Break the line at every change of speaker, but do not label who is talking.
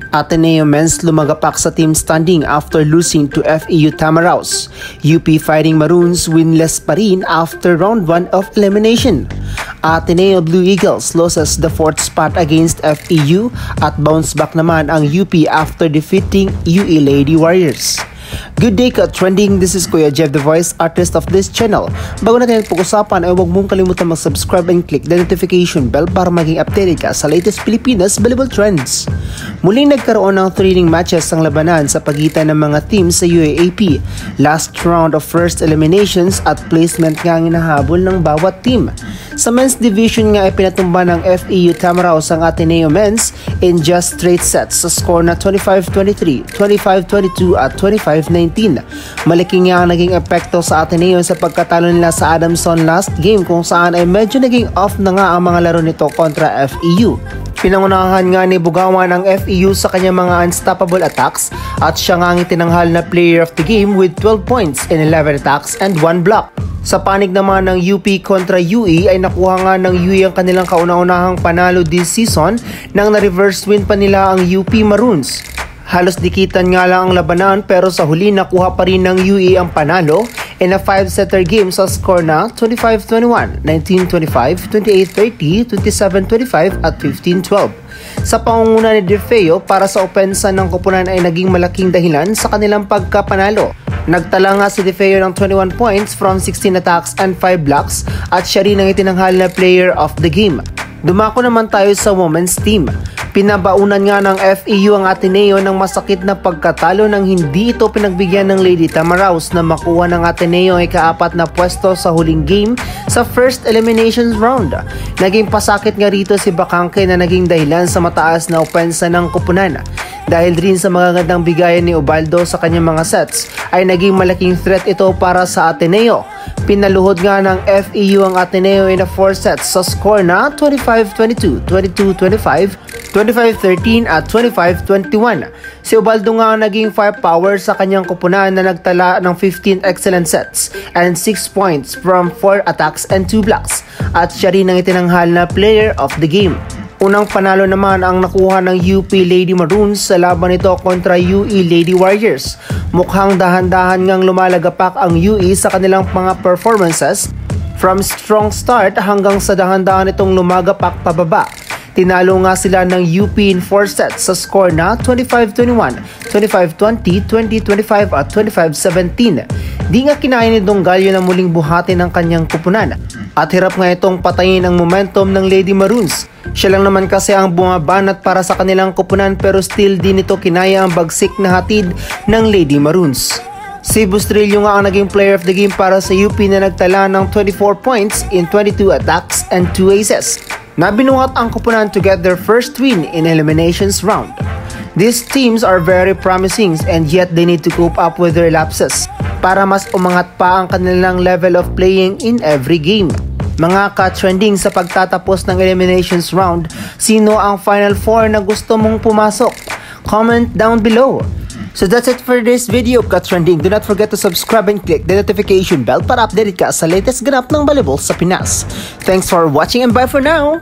Ateneo Men's lumagapak sa team standing after losing to FEU Tamaraos. UP Fighting Maroons winless pa rin after round 1 of elimination. Ateneo Blue Eagles loses the 4th spot against FEU at bounce back naman ang UP after defeating UE Lady Warriors. Good day ka-trending, this is Kuya Jeff, the voice artist of this channel. Bago natin pag-usapan ay huwag mong kalimutan mag-subscribe and click the notification bell para maging updated ka sa latest Pilipinas volleyball trends. Muling nagkaroon ng thrilling matches ang labanan sa pagitan ng mga teams sa UAAP. Last round of first eliminations at placement nga ang hinahabol ng bawat team. Sa men's division nga ay pinatumba ng FEU Tamaraos ang Ateneo Men's in just straight sets sa score na 25-23, 25-22 at 25-19. Malaki nga ang naging epekto sa Ateneo sa pagkatalo nila sa Adamson last game kung saan ay medyo naging off na nga ang mga laro nito kontra FEU. Pinangunahan nga ni Bugawa ng FEU sa kanyang mga unstoppable attacks at siya nga ang itinanghal na player of the game with 12 points in 11 attacks and 1 block. Sa panig naman ng UP kontra UE ay nakuha nga ng UE ang kanilang kauna-unahang panalo this season nang na-reverse win pa nila ang UP Maroons. Halos dikitan nga lang ang labanan pero sa huli nakuha pa rin ng UE ang panalo in a 5-setter game sa score na 25-21, 19-25, 28-30, 27-25 at 15-12. Sa pangunguna ni DeFeo para sa opensa ng koponan ay naging malaking dahilan sa kanilang pagkapanalo. Nagtala nga si DeFeo ng 21 points from 16 attacks and 5 blocks at siya rin ang itinanghal na player of the game. Dumako naman tayo sa women's team. Pinabaunan nga ng FEU ang Ateneo ng masakit na pagkatalo nang hindi ito pinagbigyan ng Lady Tamaraos na makuha ng Ateneo ay kaapat na pwesto sa huling game sa first elimination round. Naging pasakit nga rito si Bakangke na naging dahilan sa mataas na opensa ng koponan. Dahil rin sa magagandang bigayan ni Ubaldo sa kanyang mga sets ay naging malaking threat ito para sa Ateneo. Pinaluhod nga ng FEU ang Ateneo in a 4 sets sa score na 25-22, 22-25, 25-13 at 25-21. Si Ubaldo nga naging firepower sa kanyang koponan na nagtala ng 15 excellent sets and 6 points from 4 attacks and 2 blocks at siya rin ang itinanghal na player of the game. Unang panalo naman ang nakuha ng UP Lady Maroons sa laban nito kontra UE Lady Warriors. Mukhang dahan-dahan ngang lumalagapak ang UE sa kanilang mga performances from strong start hanggang sa dahan-dahan itong lumagapak pababa. Tinalo nga sila ng UP in 4 sets sa score na 25-21, 25-20, 20-25 at 25-17. Di nga kinaya ni Dongallo na muling buhatin ang kanyang kupunan at hirap nga itong patayin ang momentum ng Lady Maroons. Siya lang naman kasi ang bumabanat para sa kanilang kupunan pero still din ito kinaya ang bagsik na hatid ng Lady Maroons. Si Bustrillo nga ang naging player of the game para sa UP na nagtala ng 24 points in 22 attacks and 2 aces. Nabinuhat ang koponan to get their first win in eliminations round. These teams are very promising and yet they need to cope up with their lapses para mas umangat pa ang kanilang level of playing in every game. Mga ka-trending sa pagtatapos ng eliminations round, sino ang Final 4 na gusto mong pumasok? Comment down below. So that's it for this video, ka-trending. Do not forget to subscribe and click the notification bell para updated ka sa latest ganap ng volleyball sa Pinas. Thanks for watching and bye for now!